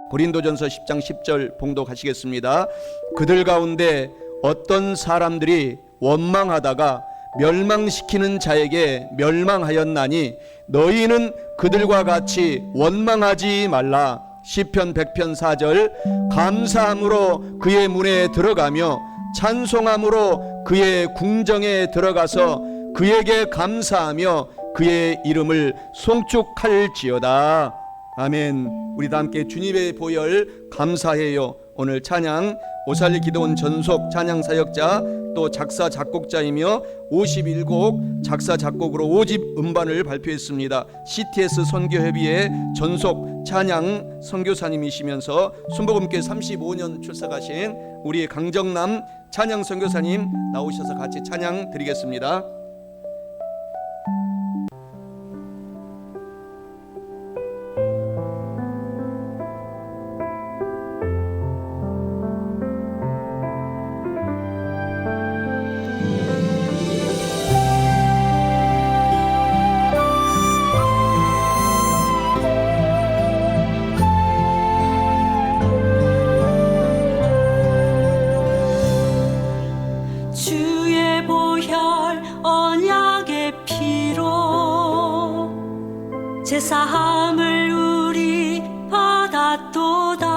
고린도전서 10장 10절 봉독하시겠습니다. 그들 가운데 어떤 사람들이 원망하다가 멸망시키는 자에게 멸망하였나니 너희는 그들과 같이 원망하지 말라. 시편 100편 4절 감사함으로 그의 문에 들어가며 찬송함으로 그의 궁정에 들어가서 그에게 감사하며 그의 이름을 송축할지어다. 아멘. 우리 다 함께 주님의 보혈 감사해요. 오늘 찬양 오살리 기도원 전속 찬양 사역자 또 작사 작곡자이며 51곡 작사 작곡으로 5집 음반을 발표했습니다. CTS 선교협의회 전속 찬양 선교사님이시면서 순복음교회 35년 출석하신 우리 강정남 찬양 선교사님 나오셔서 같이 찬양 드리겠습니다. 주의 보혈 언약의 피로 제사함을 우리 받았도다.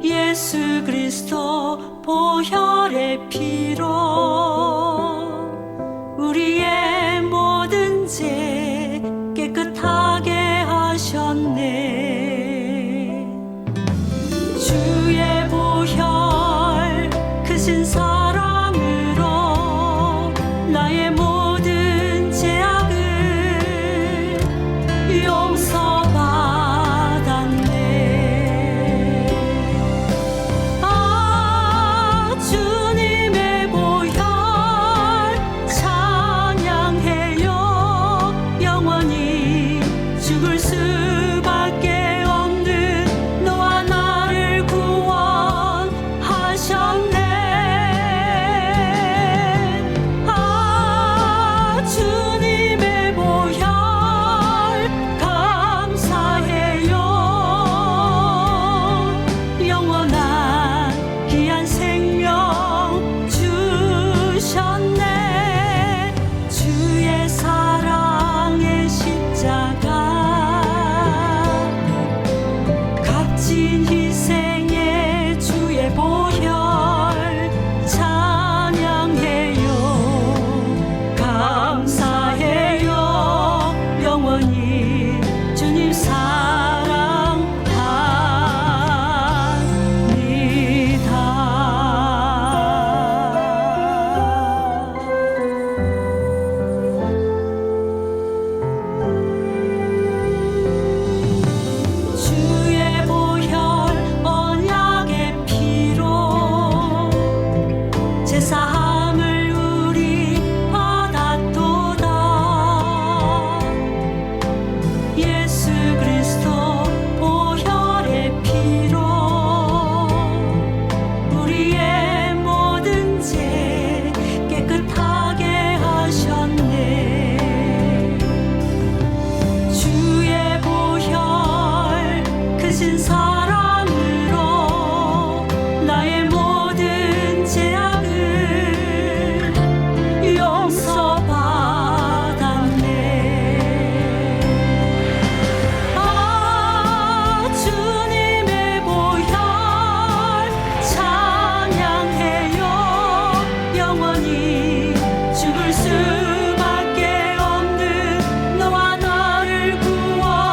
예수 그리스도 보혈의 피로 우리의 모든 죄 깨끗하게 하셨네. 주의 보혈 크신 사랑으로 나의 모든 죄악을 용서받았네. 아 주님의 보혈 찬양해요. 영원히 죽을 수밖에 없는 너와 나를 구원하셨네. 주님의 보혈 감사해요. 영원한 귀한 생명 주셨네. 주의 사랑의 십자가 값진 희생의 주의 보혈 찬양해요. 감사해요. 영원히 주님 사랑합니다. 주의 보혈 언약의 피로 제사함을 우리 받았도다. 예수 그리스도 보혈의 피로 우리의 모든 죄 깨끗하게 하셨네. 주의 보혈 크신 사랑으로 나의 모든 죄악을 용서받았네. 아 주님의 보혈 찬양해요. 영원히 죽을 수밖에 없는 너와 나를 구원하셨네.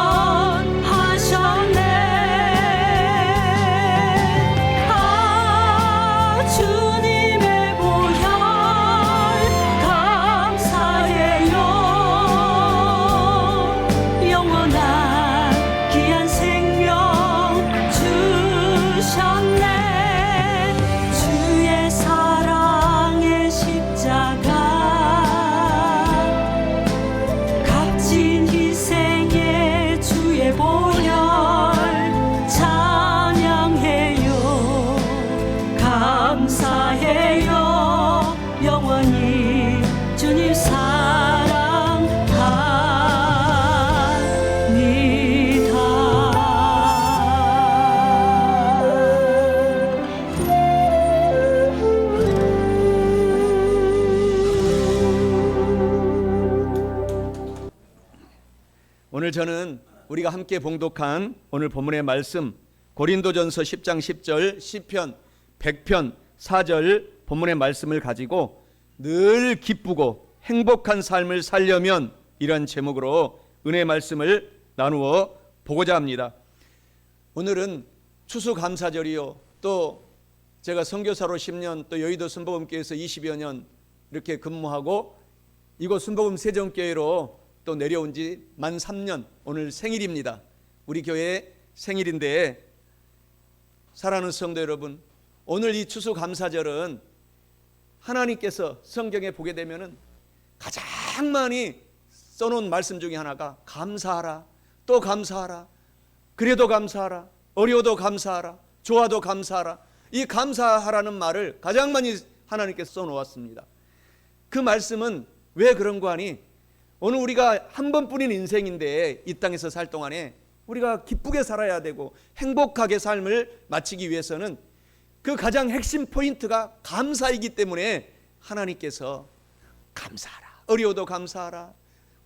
오늘 저는 우리가 함께 봉독한 오늘 본문의 말씀 고린도전서 10장 10절 시편 100편 4절 본문의 말씀을 가지고 늘 기쁘고 행복한 삶을 살려면 이런 제목으로 은혜의 말씀을 나누어 보고자 합니다. 오늘은 추수감사절이요, 또 제가 선교사로 10년, 또 여의도 순복음교회에서 20여 년 이렇게 근무하고 이곳 순복음 세정교회로 또 내려온 지 만 3년, 오늘 생일입니다. 우리 교회 생일인데, 사랑하는 성도 여러분, 오늘 이 추수감사절은 하나님께서 성경에 보게 되면은 가장 많이 써놓은 말씀 중에 하나가 감사하라, 또 감사하라, 그래도 감사하라, 어려워도 감사하라, 좋아도 감사하라. 이 감사하라는 말을 가장 많이 하나님께서 써놓았습니다. 그 말씀은 왜 그런 거 하니, 오늘 우리가 한 번뿐인 인생인데 이 땅에서 살 동안에 우리가 기쁘게 살아야 되고 행복하게 삶을 마치기 위해서는 그 가장 핵심 포인트가 감사이기 때문에 하나님께서 감사하라, 어려워도 감사하라,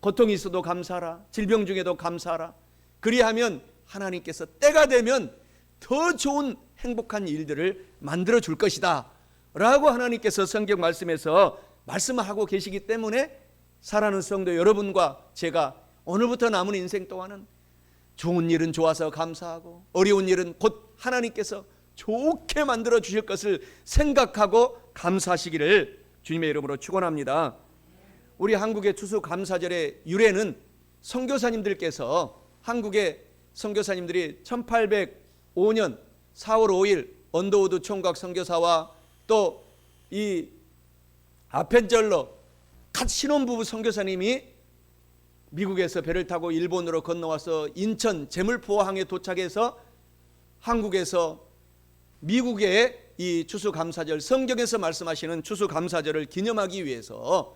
고통이 있어도 감사하라, 질병 중에도 감사하라. 그리하면 하나님께서 때가 되면 더 좋은 행복한 일들을 만들어 줄 것이다 라고 하나님께서 성경 말씀에서 말씀하고 계시기 때문에 사랑하는 성도 여러분과 제가 오늘부터 남은 인생 동안은 좋은 일은 좋아서 감사하고 어려운 일은 곧 하나님께서 좋게 만들어 주실 것을 생각하고 감사하시기를 주님의 이름으로 축원합니다. 우리 한국의 추수감사절의 유래는 선교사님들께서, 한국의 선교사님들이 1805년 4월 5일 언더우드 총각 선교사와 또 이 아펜젤러 갓 신혼부부 선교사님이 미국에서 배를 타고 일본으로 건너와서 인천 제물포항에 도착해서 한국에서 미국의 이 추수감사절, 성경에서 말씀하시는 추수감사절을 기념하기 위해서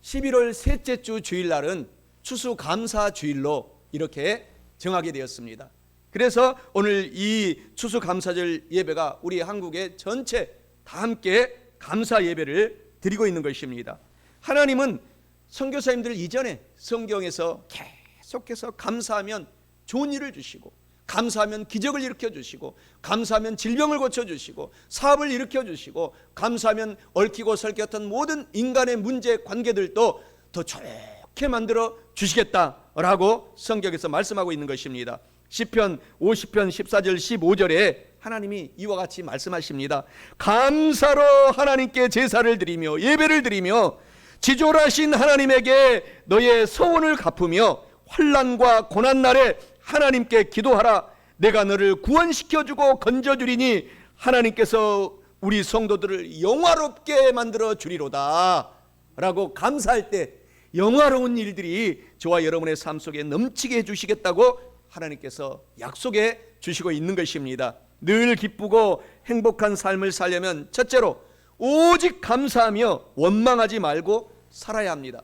11월 셋째 주 주일날은 추수감사주일로 이렇게 정하게 되었습니다. 그래서 오늘 이 추수감사절 예배가 우리 한국의 전체 다 함께 감사 예배를 드리고 있는 것입니다. 하나님은 선교사님들 이전에 성경에서 계속해서 감사하면 좋은 일을 주시고, 감사하면 기적을 일으켜 주시고, 감사하면 질병을 고쳐 주시고, 사업을 일으켜 주시고, 감사하면 얽히고 설켰던 모든 인간의 문제 관계들도 더 좋게 만들어 주시겠다라고 성경에서 말씀하고 있는 것입니다. 시편 50편 14절 15절에 하나님이 이와 같이 말씀하십니다. 감사로 하나님께 제사를 드리며 예배를 드리며 지존하신 하나님에게 너의 소원을 갚으며 환난과 고난날에 하나님께 기도하라. 내가 너를 구원시켜주고 건져주리니 하나님께서 우리 성도들을 영화롭게 만들어 주리로다 라고 감사할 때 영화로운 일들이 저와 여러분의 삶 속에 넘치게 해주시겠다고 하나님께서 약속해 주시고 있는 것입니다. 늘 기쁘고 행복한 삶을 살려면 첫째로 오직 감사하며 원망하지 말고 살아야 합니다.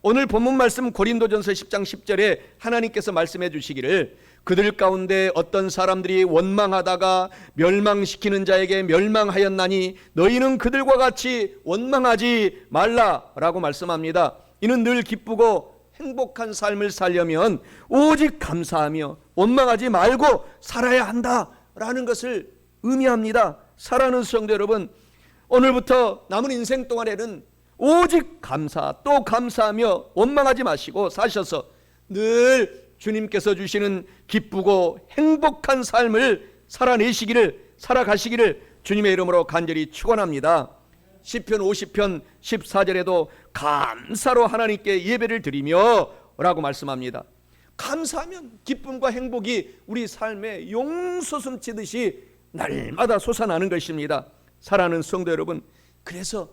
오늘 본문 말씀 고린도전서 10장 10절에 하나님께서 말씀해 주시기를 그들 가운데 어떤 사람들이 원망하다가 멸망시키는 자에게 멸망하였나니 너희는 그들과 같이 원망하지 말라라고 말씀합니다. 이는 늘 기쁘고 행복한 삶을 살려면 오직 감사하며 원망하지 말고 살아야 한다라는 것을 의미합니다. 사랑하는 성도 여러분, 오늘부터 남은 인생 동안에는 오직 감사 또 감사하며 원망하지 마시고 사셔서 늘 주님께서 주시는 기쁘고 행복한 삶을 살아가시기를 주님의 이름으로 간절히 축원합니다. 시편 50편 14절에도 감사로 하나님께 예배를 드리며 라고 말씀합니다. 감사하면 기쁨과 행복이 우리 삶에 용솟음 치듯이 날마다 솟아나는 것입니다. 사랑하는 성도 여러분, 그래서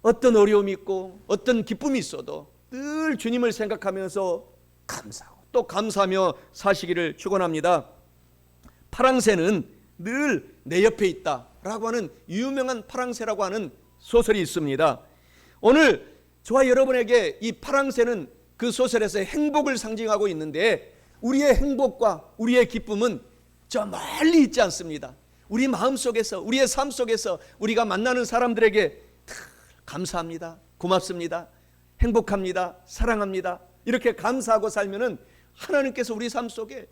어떤 어려움이 있고 어떤 기쁨이 있어도 늘 주님을 생각하면서 감사하고 또 감사하며 사시기를 축원합니다. 파랑새는 늘 내 옆에 있다라고 하는 유명한 파랑새라고 하는 소설이 있습니다. 오늘 저와 여러분에게 이 파랑새는 그 소설에서 행복을 상징하고 있는데 우리의 행복과 우리의 기쁨은 저 멀리 있지 않습니다. 우리 마음속에서, 우리의 삶 속에서 우리가 만나는 사람들에게 감사합니다, 고맙습니다, 행복합니다, 사랑합니다 이렇게 감사하고 살면은 하나님께서 우리 삶 속에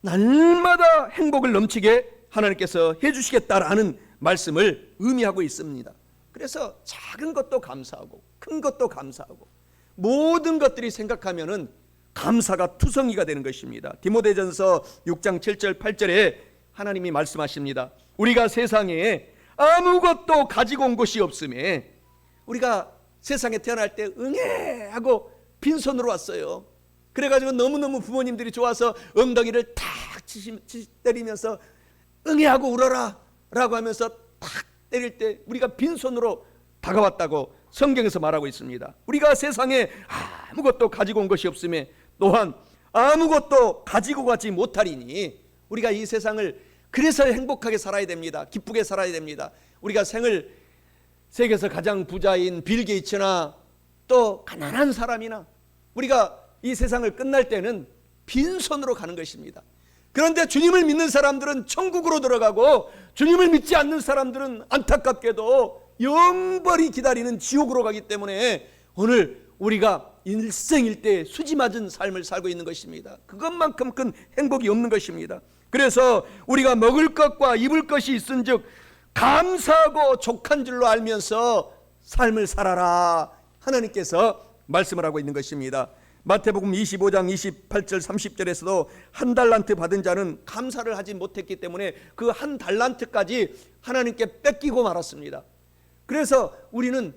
날마다 행복을 넘치게 하나님께서 해주시겠다라는 말씀을 의미하고 있습니다. 그래서 작은 것도 감사하고 큰 것도 감사하고 모든 것들이 생각하면은 감사가 투성이가 되는 것입니다. 디모데전서 6장 7절 8절에 하나님이 말씀하십니다. 우리가 세상에 아무것도 가지고 온 것이 없음에, 우리가 세상에 태어날 때 응애하고 빈손으로 왔어요. 그래가지고 너무너무 부모님들이 좋아서 엉덩이를 탁 때리면서 응애하고 울어라 라고 하면서 탁 때릴 때 우리가 빈손으로 다가왔다고 성경에서 말하고 있습니다. 우리가 세상에 아무것도 가지고 온 것이 없음에 또한 아무것도 가지고 가지 못하리니, 우리가 이 세상을 그래서 행복하게 살아야 됩니다. 기쁘게 살아야 됩니다. 우리가 생을 세계에서 가장 부자인 빌 게이츠나 또 가난한 사람이나 우리가 이 세상을 끝날 때는 빈손으로 가는 것입니다. 그런데 주님을 믿는 사람들은 천국으로 들어가고, 주님을 믿지 않는 사람들은 안타깝게도 영벌이 기다리는 지옥으로 가기 때문에 오늘 우리가 일생일대 수지 맞은 삶을 살고 있는 것입니다. 그것만큼 큰 행복이 없는 것입니다. 그래서 우리가 먹을 것과 입을 것이 있은즉 감사하고 족한 줄로 알면서 삶을 살아라, 하나님께서 말씀을 하고 있는 것입니다. 마태복음 25장 28절 30절에서도 한 달란트 받은 자는 감사를 하지 못했기 때문에 그 한 달란트까지 하나님께 뺏기고 말았습니다. 그래서 우리는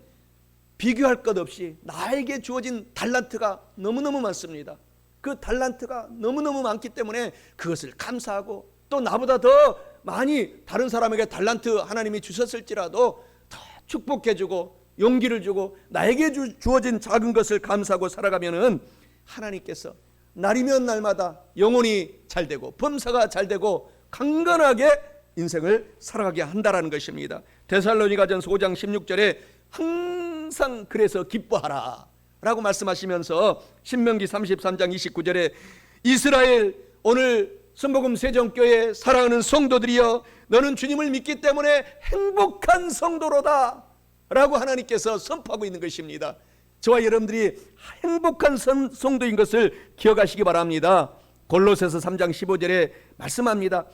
비교할 것 없이 나에게 주어진 달란트가 너무너무 많습니다. 그 달란트가 너무너무 많기 때문에 그것을 감사하고, 또 나보다 더 많이 다른 사람에게 달란트 하나님이 주셨을지라도 더 축복해주고 용기를 주고 나에게 주어진 작은 것을 감사하고 살아가면은 하나님께서 날이면 날마다 영혼이 잘되고 범사가 잘되고 강건하게 인생을 살아가게 한다라는 것입니다. 데살로니가전서 5장 16절에 항상 그래서 기뻐하라 라고 말씀하시면서 신명기 33장 29절에 이스라엘, 오늘 선복음 세정교회 사랑하는 성도들이여, 너는 주님을 믿기 때문에 행복한 성도로다 라고 하나님께서 선포하고 있는 것입니다. 저와 여러분들이 행복한 성도인 것을 기억하시기 바랍니다. 골로새서 3장 15절에 말씀합니다.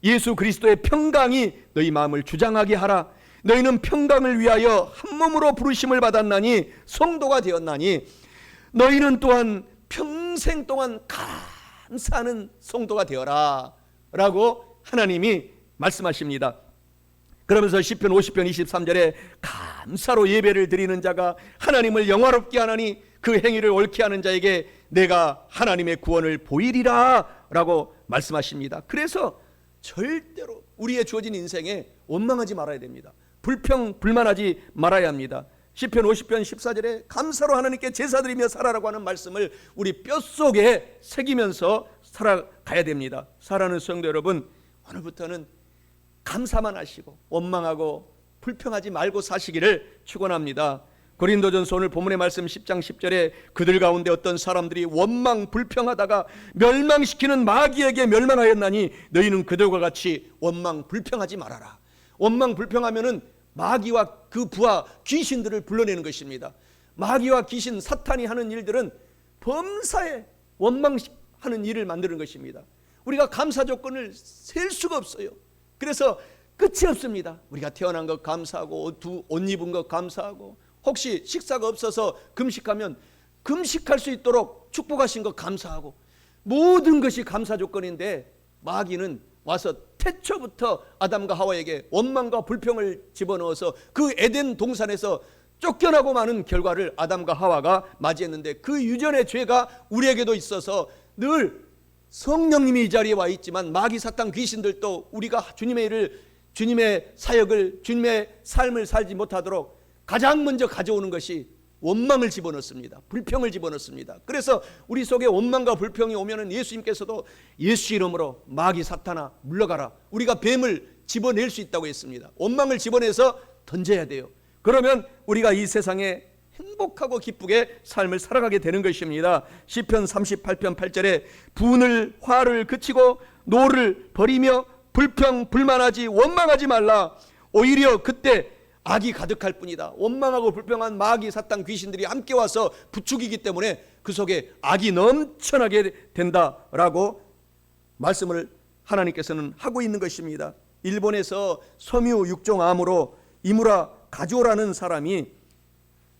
예수 그리스도의 평강이 너희 마음을 주장하게 하라. 너희는 평강을 위하여 한 몸으로 부르심을 받았나니 성도가 되었나니 너희는 또한 평생 동안 감사하는 성도가 되어라 라고 하나님이 말씀하십니다. 그러면서 시편 50편 23절에 감사로 예배를 드리는 자가 하나님을 영화롭게 하나니 그 행위를 옳게 하는 자에게 내가 하나님의 구원을 보이리라 라고 말씀하십니다. 그래서 절대로 우리의 주어진 인생에 원망하지 말아야 됩니다. 불평불만하지 말아야 합니다. 시편 50편 14절에 감사로 하나님께 제사드리며 살아라고 하는 말씀을 우리 뼛속에 새기면서 살아가야 됩니다. 사랑하는 성도 여러분, 오늘부터는 감사만 하시고 원망하고 불평하지 말고 사시기를 축원합니다. 고린도전서 오늘 본문의 말씀 10장 10절에 그들 가운데 어떤 사람들이 원망 불평하다가 멸망시키는 마귀에게 멸망하였나니 너희는 그들과 같이 원망 불평하지 말아라. 원망 불평하면은 마귀와 그 부하 귀신들을 불러내는 것입니다. 마귀와 귀신 사탄이 하는 일들은 범사에 원망하는 일을 만드는 것입니다. 우리가 감사 조건을 셀 수가 없어요. 그래서 끝이 없습니다. 우리가 태어난 것 감사하고 옷 입은 것 감사하고, 혹시 식사가 없어서 금식하면 금식할 수 있도록 축복하신 것 감사하고, 모든 것이 감사 조건인데 마귀는 와서 태초부터 아담과 하와에게 원망과 불평을 집어넣어서 그 에덴 동산에서 쫓겨나고 마는 결과를 아담과 하와가 맞이했는데, 그 유전의 죄가 우리에게도 있어서 늘 성령님이 이 자리에 와 있지만 마귀 사탄 귀신들도 우리가 주님의 일을, 주님의 사역을, 주님의 삶을 살지 못하도록 가장 먼저 가져오는 것이 원망을 집어넣습니다. 불평을 집어넣습니다. 그래서 우리 속에 원망과 불평이 오면은 예수님께서도 예수 이름으로 마귀 사탄아 물러가라, 우리가 뱀을 집어낼 수 있다고 했습니다. 원망을 집어내서 던져야 돼요. 그러면 우리가 이 세상에 행복하고 기쁘게 삶을 살아가게 되는 것입니다. 시편 38편 8절에 분을 화를 그치고 노를 버리며 불평 불만하지 원망하지 말라. 오히려 그때 악이 가득할 뿐이다. 원망하고 불평한 마귀 사탄 귀신들이 함께 와서 부추기기 때문에 그 속에 악이 넘쳐나게 된다라고 말씀을 하나님께서는 하고 있는 것입니다. 일본에서 섬유 6종 암으로 이무라 가조라는 사람이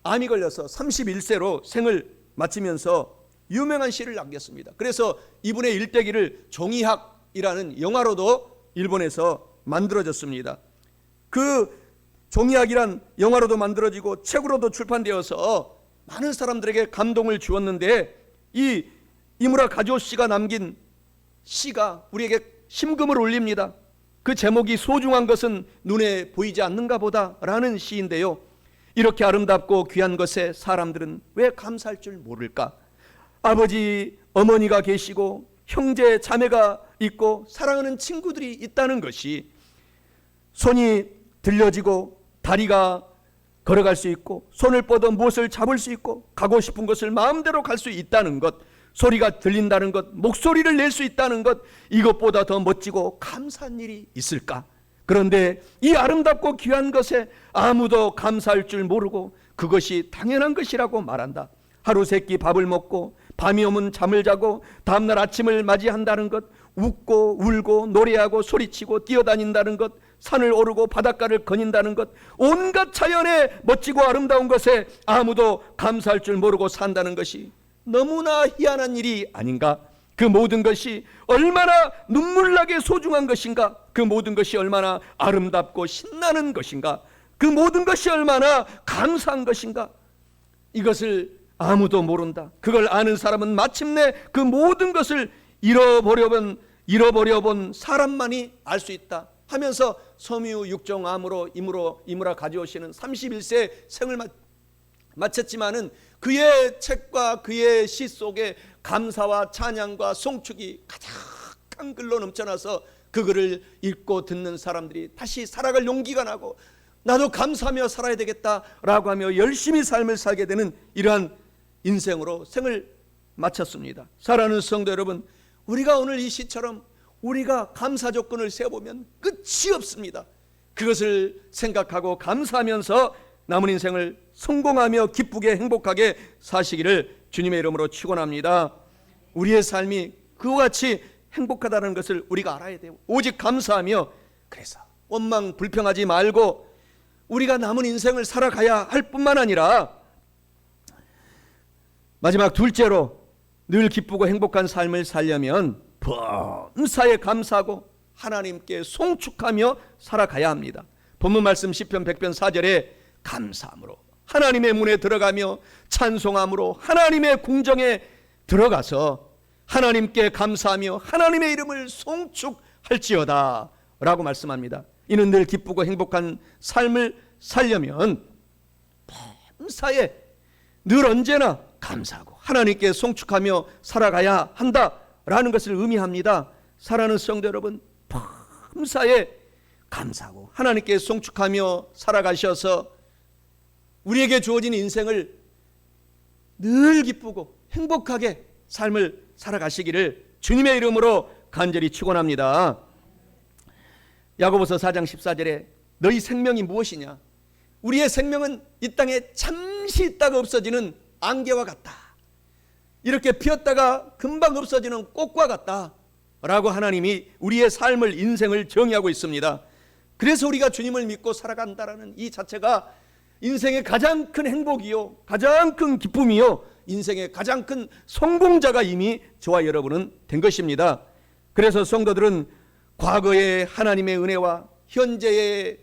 암이 걸려서 31세로 생을 마치면서 유명한 시를 남겼습니다. 그래서 이분의 일대기를 종이학이라는 영화로도 일본에서 만들어졌습니다. 그 종이학이란 영화로도 만들어지고 책으로도 출판되어서 많은 사람들에게 감동을 주었는데, 이 이무라 가조 씨가 남긴 시가 우리에게 심금을 울립니다. 그 제목이 소중한 것은 눈에 보이지 않는가 보다 라는 시인데요, 이렇게 아름답고 귀한 것에 사람들은 왜 감사할 줄 모를까? 아버지, 어머니가 계시고 형제, 자매가 있고 사랑하는 친구들이 있다는 것이, 손이 들려지고 다리가 걸어갈 수 있고 손을 뻗어 무엇을 잡을 수 있고 가고 싶은 곳을 마음대로 갈 수 있다는 것, 소리가 들린다는 것, 목소리를 낼 수 있다는 것, 이것보다 더 멋지고 감사한 일이 있을까? 그런데 이 아름답고 귀한 것에 아무도 감사할 줄 모르고 그것이 당연한 것이라고 말한다. 하루 세끼 밥을 먹고 밤이 오면 잠을 자고 다음날 아침을 맞이한다는 것, 웃고 울고 노래하고 소리치고 뛰어다닌다는 것, 산을 오르고 바닷가를 거닌다는 것, 온갖 자연의 멋지고 아름다운 것에 아무도 감사할 줄 모르고 산다는 것이 너무나 희한한 일이 아닌가? 그 모든 것이 얼마나 눈물나게 소중한 것인가? 그 모든 것이 얼마나 아름답고 신나는 것인가? 그 모든 것이 얼마나 감사한 것인가? 이것을 아무도 모른다. 그걸 아는 사람은 마침내 그 모든 것을 잃어버려 본 사람만이 알 수 있다 하면서 섬유 6종 암으로 이무라 가조 씨는 31세 생을 마쳤지만은 그의 책과 그의 시 속에 감사와 찬양과 송축이 가득한 글로 넘쳐나서 그 글을 읽고 듣는 사람들이 다시 살아갈 용기가 나고 나도 감사하며 살아야 되겠다라고 하며 열심히 삶을 살게 되는 이러한 인생으로 생을 마쳤습니다. 사랑하는 성도 여러분, 우리가 오늘 이 시처럼 우리가 감사 조건을 세워보면 끝이 없습니다. 그것을 생각하고 감사하면서 남은 인생을 성공하며 기쁘게 행복하게 사시기를 주님의 이름으로 축원합니다. 우리의 삶이 그와 같이 행복하다는 것을 우리가 알아야 돼요. 오직 감사하며, 그래서 원망 불평하지 말고 우리가 남은 인생을 살아가야 할 뿐만 아니라 마지막 둘째로 늘 기쁘고 행복한 삶을 살려면 범사에 감사하고 하나님께 송축하며 살아가야 합니다. 본문 말씀 시편 100편 4절에 감사함으로 하나님의 문에 들어가며 찬송함으로 하나님의 궁정에 들어가서 하나님께 감사하며 하나님의 이름을 송축할지어다 라고 말씀합니다. 이는 늘 기쁘고 행복한 삶을 살려면 범사에 늘 언제나 감사하고 하나님께 송축하며 살아가야 한다라는 것을 의미합니다. 사랑하는 성도 여러분, 범사에 감사하고 하나님께 송축하며 살아가셔서 우리에게 주어진 인생을 늘 기쁘고 행복하게 삶을 살아가시기를 주님의 이름으로 간절히 축원합니다. 야고보서 4장 14절에 너희 생명이 무엇이냐? 우리의 생명은 이 땅에 잠시 있다가 없어지는 안개와 같다. 이렇게 피었다가 금방 없어지는 꽃과 같다 라고 하나님이 우리의 삶을, 인생을 정의하고 있습니다. 그래서 우리가 주님을 믿고 살아간다라는 이 자체가 인생의 가장 큰 행복이요, 가장 큰 기쁨이요, 인생의 가장 큰 성공자가 이미 저와 여러분은 된 것입니다. 그래서 성도들은 과거의 하나님의 은혜와 현재의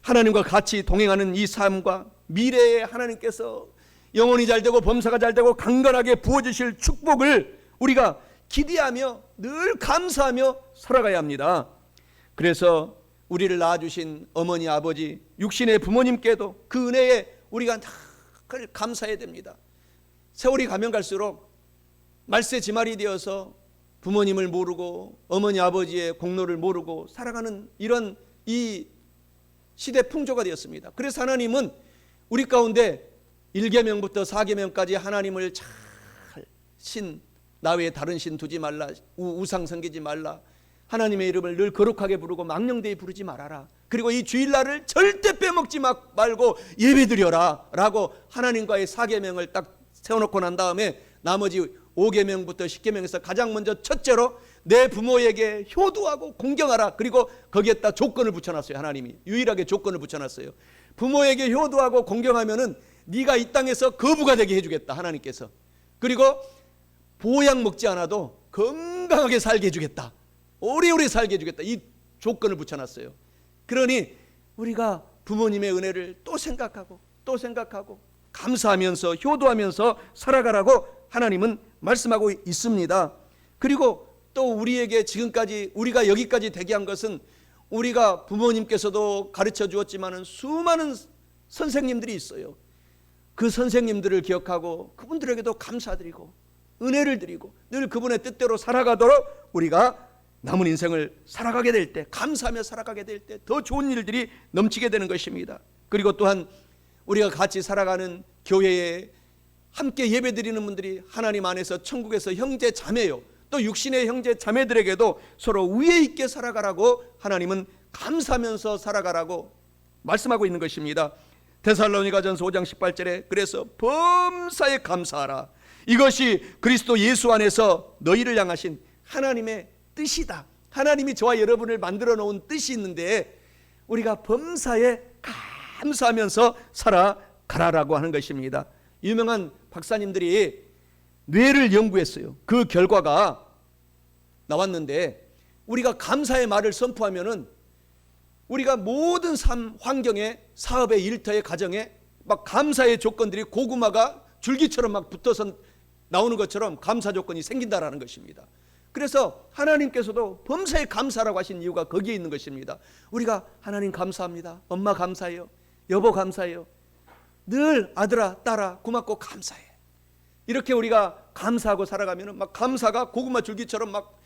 하나님과 같이 동행하는 이 삶과 미래의 하나님께서 영혼이 잘되고 범사가 잘되고 강건하게 부어주실 축복을 우리가 기대하며 늘 감사하며 살아가야 합니다. 그래서 우리를 낳아주신 어머니, 아버지, 육신의 부모님께도 그 은혜에 우리가 늘 감사해야 됩니다. 세월이 가면 갈수록 말세지말이 되어서 부모님을 모르고 어머니, 아버지의 공로를 모르고 살아가는 이런 이 시대 풍조가 되었습니다. 그래서 하나님은 우리 가운데 1계명부터 4계명까지 하나님을 잘 나 외에 다른 신 두지 말라, 우상 섬기지 말라, 하나님의 이름을 늘 거룩하게 부르고 망령되이 부르지 말아라, 그리고 이 주일날을 절대 빼먹지 말고 예배드려라 라고 하나님과의 4계명을 딱 세워놓고 난 다음에 나머지 5계명부터 10계명에서 가장 먼저 첫째로 내 부모에게 효도하고 공경하라. 그리고 거기에다 조건을 붙여놨어요. 하나님이 유일하게 조건을 붙여놨어요. 부모에게 효도하고 공경하면은 네가 이 땅에서 거부가 되게 해주겠다, 하나님께서. 그리고 보약 먹지 않아도 건강하게 살게 해주겠다, 오래오래 살게 해주겠다, 이 조건을 붙여놨어요. 그러니 우리가 부모님의 은혜를 또 생각하고 또 생각하고 감사하면서 효도하면서 살아가라고 하나님은 말씀하고 있습니다. 그리고 또 우리에게 지금까지 우리가 여기까지 되게 한 것은 우리가 부모님께서도 가르쳐 주었지만 수많은 선생님들이 있어요. 그 선생님들을 기억하고 그분들에게도 감사드리고 은혜를 드리고 늘 그분의 뜻대로 살아가도록 우리가 남은 인생을 살아가게 될 때, 감사하며 살아가게 될 때 더 좋은 일들이 넘치게 되는 것입니다. 그리고 또한 우리가 같이 살아가는 교회에 함께 예배드리는 분들이 하나님 안에서 천국에서 형제 자매요, 또 육신의 형제 자매들에게도 서로 우애 있게 살아가라고 하나님은 감사하면서 살아가라고 말씀하고 있는 것입니다. 데살로니가전서 5장 18절에 그래서 범사에 감사하라. 이것이 그리스도 예수 안에서 너희를 향하신 하나님의 뜻이다. 하나님이 저와 여러분을 만들어 놓은 뜻이 있는데 우리가 범사에 감사하면서 살아가라라고 하는 것입니다. 유명한 박사님들이 뇌를 연구했어요. 그 결과가 나왔는데 우리가 감사의 말을 선포하면은 우리가 모든 삶 환경에, 사업에, 일터에, 가정에 막 감사의 조건들이 고구마가 줄기처럼 막 붙어서 나오는 것처럼 감사 조건이 생긴다라는 것입니다. 그래서 하나님께서도 범사에 감사라고 하신 이유가 거기에 있는 것입니다. 우리가 하나님 감사합니다, 엄마 감사해요, 여보 감사해요, 늘 아들아 딸아 고맙고 감사해, 이렇게 우리가 감사하고 살아가면 막 감사가 고구마 줄기처럼 막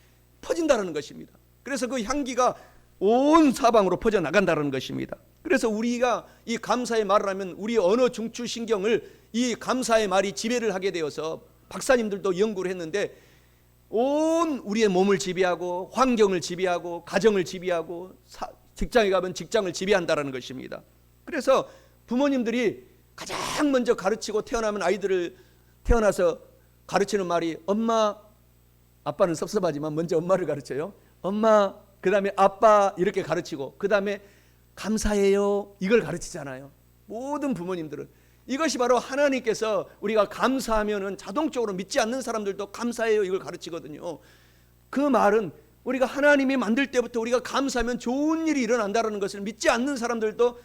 퍼진다는 것입니다. 그래서 그 향기가 온 사방으로 퍼져나간다는 것입니다. 그래서 우리가 이 감사의 말을 하면 우리 언어 중추신경을 이 감사의 말이 지배를 하게 되어서 박사님들도 연구를 했는데 온 우리의 몸을 지배하고 환경을 지배하고 가정을 지배하고 직장에 가면 직장을 지배한다는 것입니다. 그래서 부모님들이 가장 먼저 가르치고 태어나면 아이들을 태어나서 가르치는 말이 엄마, 아빠는 섭섭하지만 먼저 엄마를 가르쳐요. 엄마, 그 다음에 아빠 이렇게 가르치고 그 다음에 감사해요 이걸 가르치잖아요. 모든 부모님들은 이것이 바로 하나님께서 우리가 감사하면은 자동적으로 믿지 않는 사람들도 감사해요 이걸 가르치거든요. 그 말은 우리가 하나님이 만들 때부터 우리가 감사하면 좋은 일이 일어난다는 것을 믿지 않는 사람들도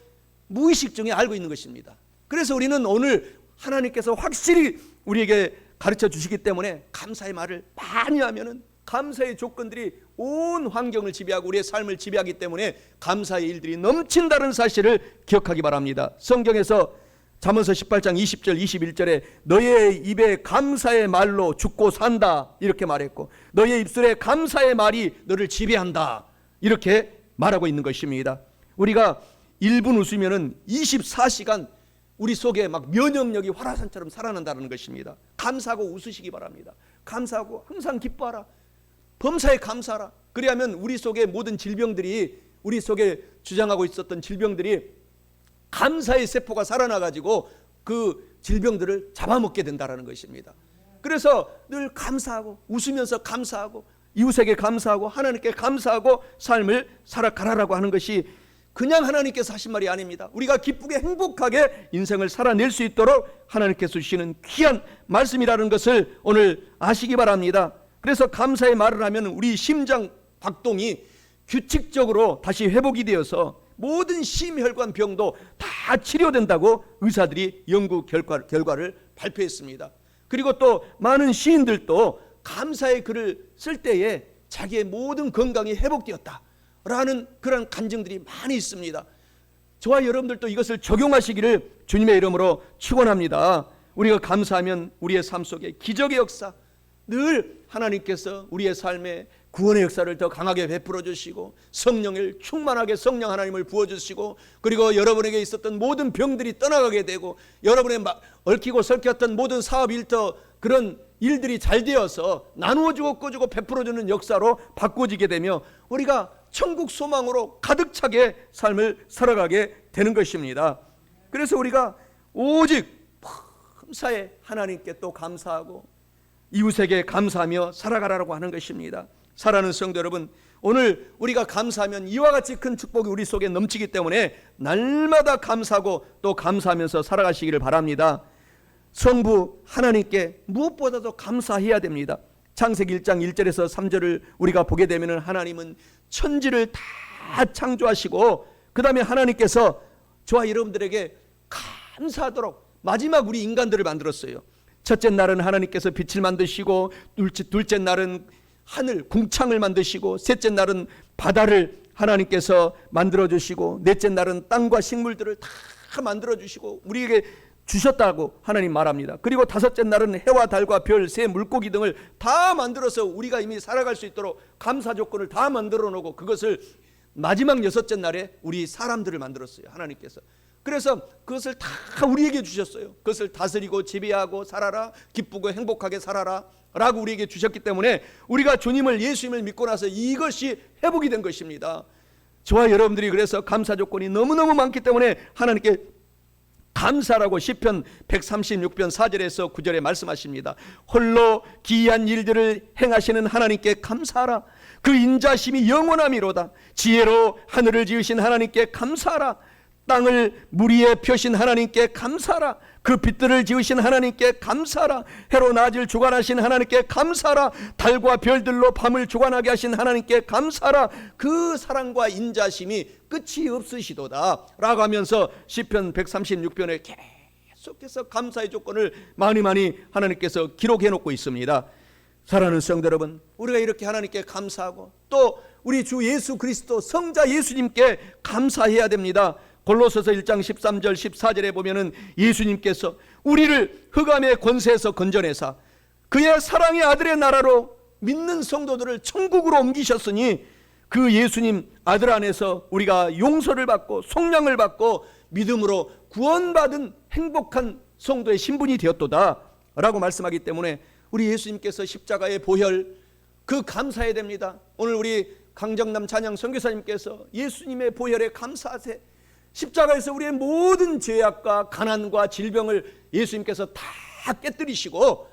무의식 중에 알고 있는 것입니다. 그래서 우리는 오늘 하나님께서 확실히 우리에게 가르쳐 주시기 때문에 감사의 말을 많이 하면은 감사의 조건들이 온 환경을 지배하고 우리의 삶을 지배하기 때문에 감사의 일들이 넘친다는 사실을 기억하기 바랍니다. 성경에서 잠언서 18장 20절 21절에 너의 입에 감사의 말로 죽고 산다 이렇게 말했고 너의 입술에 감사의 말이 너를 지배한다 이렇게 말하고 있는 것입니다. 우리가 1분 웃으면은 24시간 우리 속에 막 면역력이 활화산처럼 살아난다는 것입니다. 감사하고 웃으시기 바랍니다. 감사하고 항상 기뻐하라. 범사에 감사하라. 그리하면 우리 속의 모든 질병들이, 우리 속에 주장하고 있었던 질병들이 감사의 세포가 살아나가지고 그 질병들을 잡아먹게 된다는 것입니다. 그래서 늘 감사하고 웃으면서 감사하고 이웃에게 감사하고 하나님께 감사하고 삶을 살아가라라고 하는 것이 그냥 하나님께서 하신 말이 아닙니다. 우리가 기쁘게 행복하게 인생을 살아낼 수 있도록 하나님께서 주시는 귀한 말씀이라는 것을 오늘 아시기 바랍니다. 그래서 감사의 말을 하면 우리 심장 박동이 규칙적으로 다시 회복이 되어서 모든 심혈관 병도 다 치료된다고 의사들이 연구 결과를 발표했습니다. 그리고 또 많은 시인들도 감사의 글을 쓸 때에 자기의 모든 건강이 회복되었다라는 그런 간증들이 많이 있습니다. 저와 여러분들도 이것을 적용하시기를 주님의 이름으로 축원합니다. 우리가 감사하면 우리의 삶 속에 기적의 역사, 늘 하나님께서 우리의 삶에 구원의 역사를 더 강하게 베풀어 주시고 성령을 충만하게 성령 하나님을 부어주시고 그리고 여러분에게 있었던 모든 병들이 떠나가게 되고 여러분의 얽히고 설켰던 모든 사업 일터 그런 일들이 잘 되어서 나누어주고 꺼주고 베풀어주는 역사로 바꿔지게 되며 우리가 천국 소망으로 가득 차게 삶을 살아가게 되는 것입니다. 그래서 우리가 오직 범사에 하나님께 또 감사하고 이웃에게 감사하며 살아가라고 하는 것입니다. 사랑하는 성도 여러분, 오늘 우리가 감사하면 이와 같이 큰 축복이 우리 속에 넘치기 때문에 날마다 감사하고 또 감사하면서 살아가시기를 바랍니다. 성부 하나님께 무엇보다도 감사해야 됩니다. 창세기 1장 1절에서 3절을 우리가 보게 되면 하나님은 천지를 다 창조하시고 그 다음에 하나님께서 저와 여러분들에게 감사하도록 마지막 우리 인간들을 만들었어요. 첫째 날은 하나님께서 빛을 만드시고 둘째 날은 하늘 궁창을 만드시고 셋째 날은 바다를 하나님께서 만들어주시고 넷째 날은 땅과 식물들을 다 만들어주시고 우리에게 주셨다고 하나님 말합니다. 그리고 다섯째 날은 해와 달과 별, 새, 물고기 등을 다 만들어서 우리가 이미 살아갈 수 있도록 감사 조건을 다 만들어 놓고 그것을 마지막 여섯째 날에 우리 사람들을 만들었어요. 하나님께서. 그래서 그것을 다 우리에게 주셨어요. 그것을 다스리고 지배하고 살아라, 기쁘고 행복하게 살아라 라고 우리에게 주셨기 때문에 우리가 주님을 예수님을 믿고 나서 이것이 회복이 된 것입니다. 저와 여러분들이 그래서 감사 조건이 너무너무 많기 때문에 하나님께 감사라고 시편 136편 4절에서 9절에 말씀하십니다. 홀로 기이한 일들을 행하시는 하나님께 감사하라. 그 인자심이 영원함이로다. 지혜로 하늘을 지으신 하나님께 감사하라. 땅을 물 위에 펴신 하나님께 감사하라. 그 빛들을 지으신 하나님께 감사하라. 해로 낮을 주관하신 하나님께 감사하라. 달과 별들로 밤을 주관하게 하신 하나님께 감사하라. 그 사랑과 인자심이 끝이 없으시도다 라고 하면서 시편 136편에 계속해서 감사의 조건을 많이 하나님께서 기록해 놓고 있습니다. 사랑하는 성도 여러분, 우리가 이렇게 하나님께 감사하고 또 우리 주 예수 그리스도 성자 예수님께 감사해야 됩니다. 골로새서 1장 13절 14절에 보면은 예수님께서 우리를 흑암의 권세에서 건져내사 그의 사랑의 아들의 나라로 믿는 성도들을 천국으로 옮기셨으니 그 예수님 아들 안에서 우리가 용서를 받고 속량을 받고 믿음으로 구원받은 행복한 성도의 신분이 되었도다 라고 말씀하기 때문에 우리 예수님께서 십자가의 보혈 그 감사해야 됩니다. 오늘 우리 강정남 찬양 선교사님께서 예수님의 보혈에 감사하세. 십자가에서 우리의 모든 죄악과 가난과 질병을 예수님께서 다 깨뜨리시고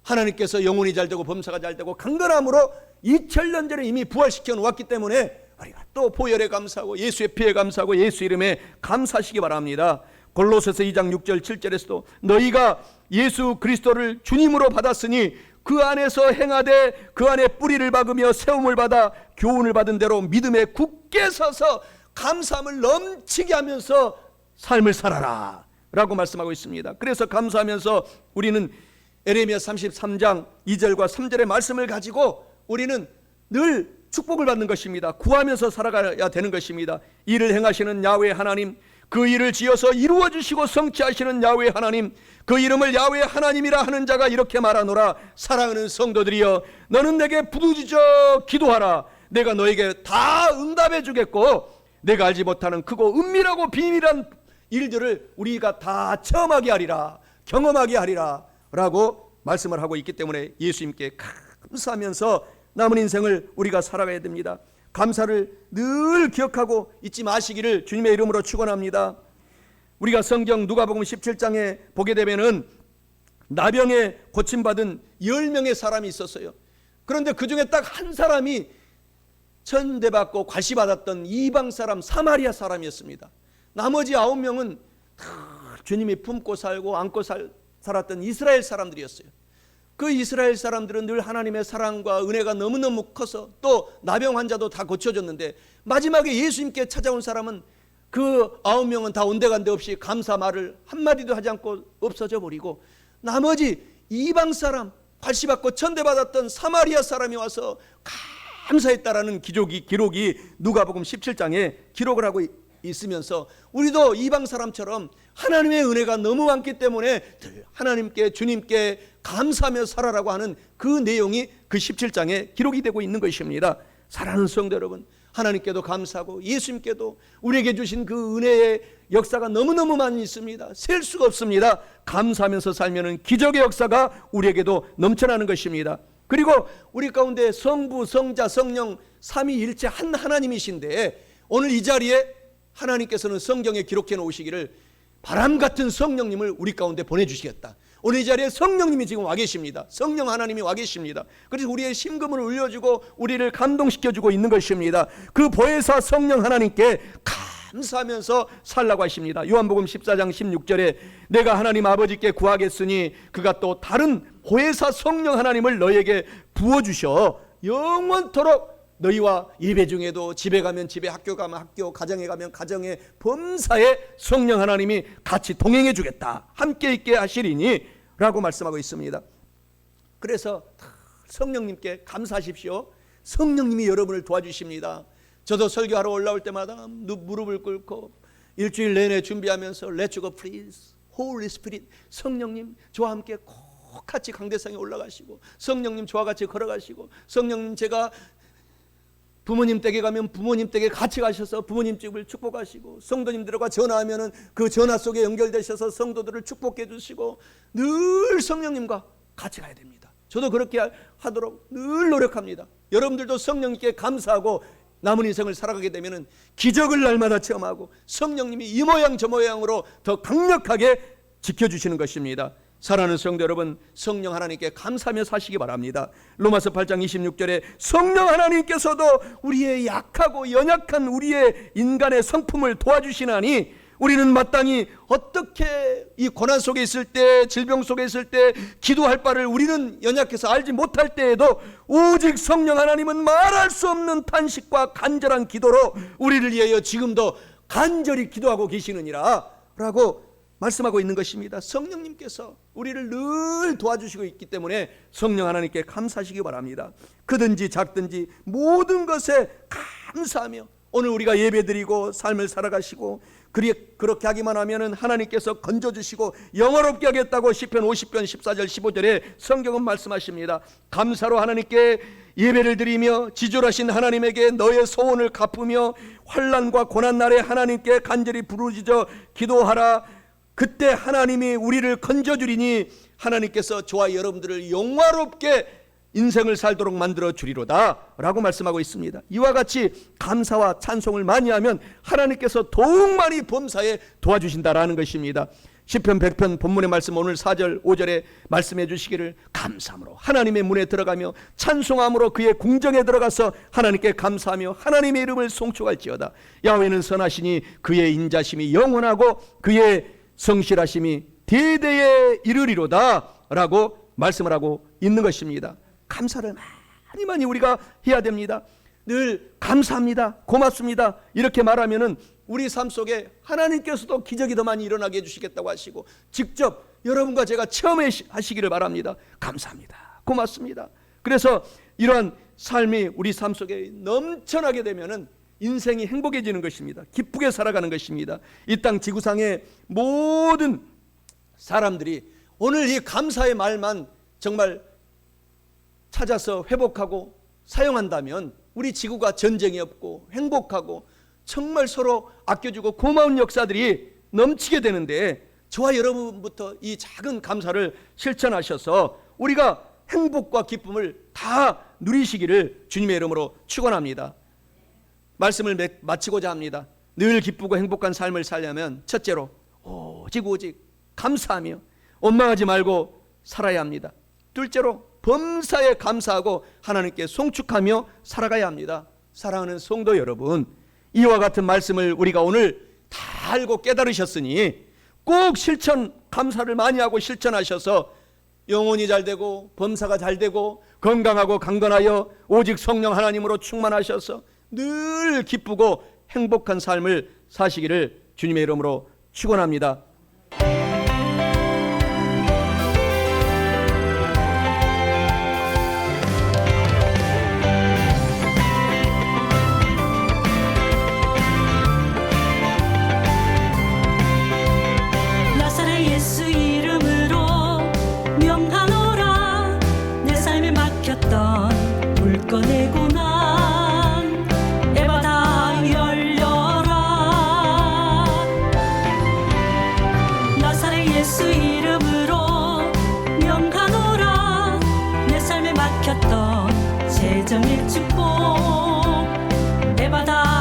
하나님께서 영혼이 잘되고 범사가 잘되고 강건함으로 2000년 전에 이미 부활시켜 놓았기 때문에 우리가 또 보혈에 감사하고 예수의 피에 감사하고 예수 이름에 감사하시기 바랍니다. 골로새서 2장 6절 7절에서도 너희가 예수 그리스도를 주님으로 받았으니 그 안에서 행하되 그 안에 뿌리를 박으며 세움을 받아 교훈을 받은 대로 믿음에 굳게 서서 감사함을 넘치게 하면서 삶을 살아라 라고 말씀하고 있습니다. 그래서 감사하면서 우리는 에레미야 33장 2절과 3절의 말씀을 가지고 우리는 늘 축복을 받는 것입니다. 구하면서 살아가야 되는 것입니다. 이를 행하시는 야훼 하나님, 그 일을 지어서 이루어 주시고 성취하시는 야훼 하나님, 그 이름을 야훼 하나님이라 하는 자가 이렇게 말하노라. 사랑하는 성도들이여, 너는 내게 부르짖어 기도하라. 내가 너에게 다 응답해 주겠고 내가 알지 못하는 크고 은밀하고 비밀한 일들을 우리가 다 체험하게 하리라, 경험하게 하리라 라고 말씀을 하고 있기 때문에 예수님께 감사하면서 남은 인생을 우리가 살아가야 됩니다. 감사를 늘 기억하고 잊지 마시기를 주님의 이름으로 축원합니다. 우리가 성경 누가복음 17장에 보게 되면은 나병에 고침받은 10명의 사람이 있었어요. 그런데 그 중에 딱 한 사람이 천대받고 과시받았던 이방 사람 사마리아 사람이었습니다. 나머지 9명은 다 주님이 품고 살고 안고 살았던 이스라엘 사람들이었어요. 그 이스라엘 사람들은 늘 하나님의 사랑과 은혜가 너무너무 커서 또 나병 환자도 다 고쳐졌는데 마지막에 예수님께 찾아온 사람은 그 9명은 다 온데간데 없이 감사 말을 한마디도 하지 않고 없어져 버리고 나머지 이방 사람 과시받고 천대받았던 사마리아 사람이 와서 감사했다라는 기록이 누가복음 17장에 기록을 하고 있으면서 우리도 이방 사람처럼 하나님의 은혜가 너무 많기 때문에 늘 하나님께 주님께 감사하며 살아라고 하는 그 내용이 그 17장에 기록이 되고 있는 것입니다. 사랑하는 성도 여러분, 하나님께도 감사하고 예수님께도 우리에게 주신 그 은혜의 역사가 너무너무 많이 있습니다. 셀 수가 없습니다. 감사하면서 살면은 기적의 역사가 우리에게도 넘쳐나는 것입니다. 그리고 우리 가운데 성부, 성자, 성령 삼위일체 한 하나님이신데 오늘 이 자리에 하나님께서는 성경에 기록해 놓으시기를 바람 같은 성령님을 우리 가운데 보내주시겠다. 오늘 이 자리에 성령님이 지금 와 계십니다. 성령 하나님이 와 계십니다. 그래서 우리의 심금을 울려주고 우리를 감동시켜주고 있는 것입니다. 그 보혜사 성령 하나님께 감사하면서 살라고 하십니다. 요한복음 14장 16절에 내가 하나님 아버지께 구하겠으니 그가 또 다른 보혜사 성령 하나님을 너에게 부어주셔 영원토록 너희와 예배 중에도 집에 가면 집에, 학교 가면 학교, 가정에 가면 가정에 범사에 성령 하나님이 같이 동행해 주겠다, 함께 있게 하시리니 라고 말씀하고 있습니다. 그래서 성령님께 감사하십시오. 성령님이 여러분을 도와주십니다. 저도 설교하러 올라올 때마다 무릎을 꿇고 일주일 내내 준비하면서 Let you go please, Holy Spirit, 성령님 저와 함께 꼭 같이 강대상에 올라가시고, 성령님 저와 같이 걸어가시고, 성령님 제가 부모님 댁에 가면 부모님 댁에 같이 가셔서 부모님 집을 축복하시고, 성도님들과 전화하면은 그 전화 속에 연결되셔서 성도들을 축복해 주시고, 늘 성령님과 같이 가야 됩니다. 저도 그렇게 하도록 늘 노력합니다. 여러분들도 성령님께 감사하고 남은 인생을 살아가게 되면은 기적을 날마다 체험하고 성령님이 이 모양 저 모양으로 더 강력하게 지켜주시는 것입니다. 사랑하는 성도 여러분, 성령 하나님께 감사하며 사시기 바랍니다. 로마서 8장 26절에 성령 하나님께서도 우리의 약하고 연약한 우리의 인간의 성품을 도와주시나니 우리는 마땅히 어떻게 이 고난 속에 있을 때, 질병 속에 있을 때 기도할 바를 우리는 연약해서 알지 못할 때에도 오직 성령 하나님은 말할 수 없는 탄식과 간절한 기도로 우리를 위하여 지금도 간절히 기도하고 계시느니라 라고 말씀하고 있는 것입니다. 성령님께서 우리를 늘 도와주시고 있기 때문에 성령 하나님께 감사하시기 바랍니다. 크든지 작든지 모든 것에 감사하며 오늘 우리가 예배드리고 삶을 살아가시고 그렇게 하기만 하면 하나님께서 건져주시고 영화롭게 하겠다고 시편 50편 14절 15절에 성경은 말씀하십니다. 감사로 하나님께 예배를 드리며 지존하신 하나님에게 너의 소원을 갚으며 환난과 고난날에 하나님께 간절히 부르짖어 기도하라. 그때 하나님이 우리를 건져주리니 하나님께서 저와 여러분들을 영화롭게 인생을 살도록 만들어 주리로다 라고 말씀하고 있습니다. 이와 같이 감사와 찬송을 많이 하면 하나님께서 더욱 많이 범사에 도와주신다라는 것입니다. 시편 100편 본문의 말씀 오늘 4절 5절에 말씀해 주시기를 감사함으로 하나님의 문에 들어가며 찬송함으로 그의 궁정에 들어가서 하나님께 감사하며 하나님의 이름을 송축할지어다. 야훼는 선하시니 그의 인자심이 영원하고 그의 성실하심이 대대에 이르리로다 라고 말씀을 하고 있는 것입니다. 감사를 많이 우리가 해야 됩니다. 늘 감사합니다, 고맙습니다 이렇게 말하면은 우리 삶 속에 하나님께서도 기적이 더 많이 일어나게 해주시겠다고 하시고 직접 여러분과 제가 체험하시기를 바랍니다. 감사합니다, 고맙습니다. 그래서 이러한 삶이 우리 삶 속에 넘쳐나게 되면은 인생이 행복해지는 것입니다. 기쁘게 살아가는 것입니다. 이 땅 지구상의 모든 사람들이 오늘 이 감사의 말만 정말 찾아서 회복하고 사용한다면 우리 지구가 전쟁이 없고 행복하고 정말 서로 아껴주고 고마운 역사들이 넘치게 되는데, 저와 여러분부터 이 작은 감사를 실천하셔서 우리가 행복과 기쁨을 다 누리시기를 주님의 이름으로 축원합니다. 말씀을 마치고자 합니다. 늘 기쁘고 행복한 삶을 살려면 첫째로 오직 감사하며 원망하지 말고 살아야 합니다. 둘째로 범사에 감사하고 하나님께 송축하며 살아가야 합니다. 사랑하는 성도 여러분, 이와 같은 말씀을 우리가 오늘 다 알고 깨달으셨으니 꼭 감사를 많이 하고 실천하셔서 영혼이 잘되고 범사가 잘되고 건강하고 강건하여 오직 성령 하나님으로 충만하셔서 늘 기쁘고 행복한 삶을 사시기를 주님의 이름으로 축원합니다. 나사렛 예수 이름으로 명하노라. 내 삶에 막혔던 물건의 고난 예수 이름으로 명하노라. 내 삶에 막혔던 재정의 축복 내 바다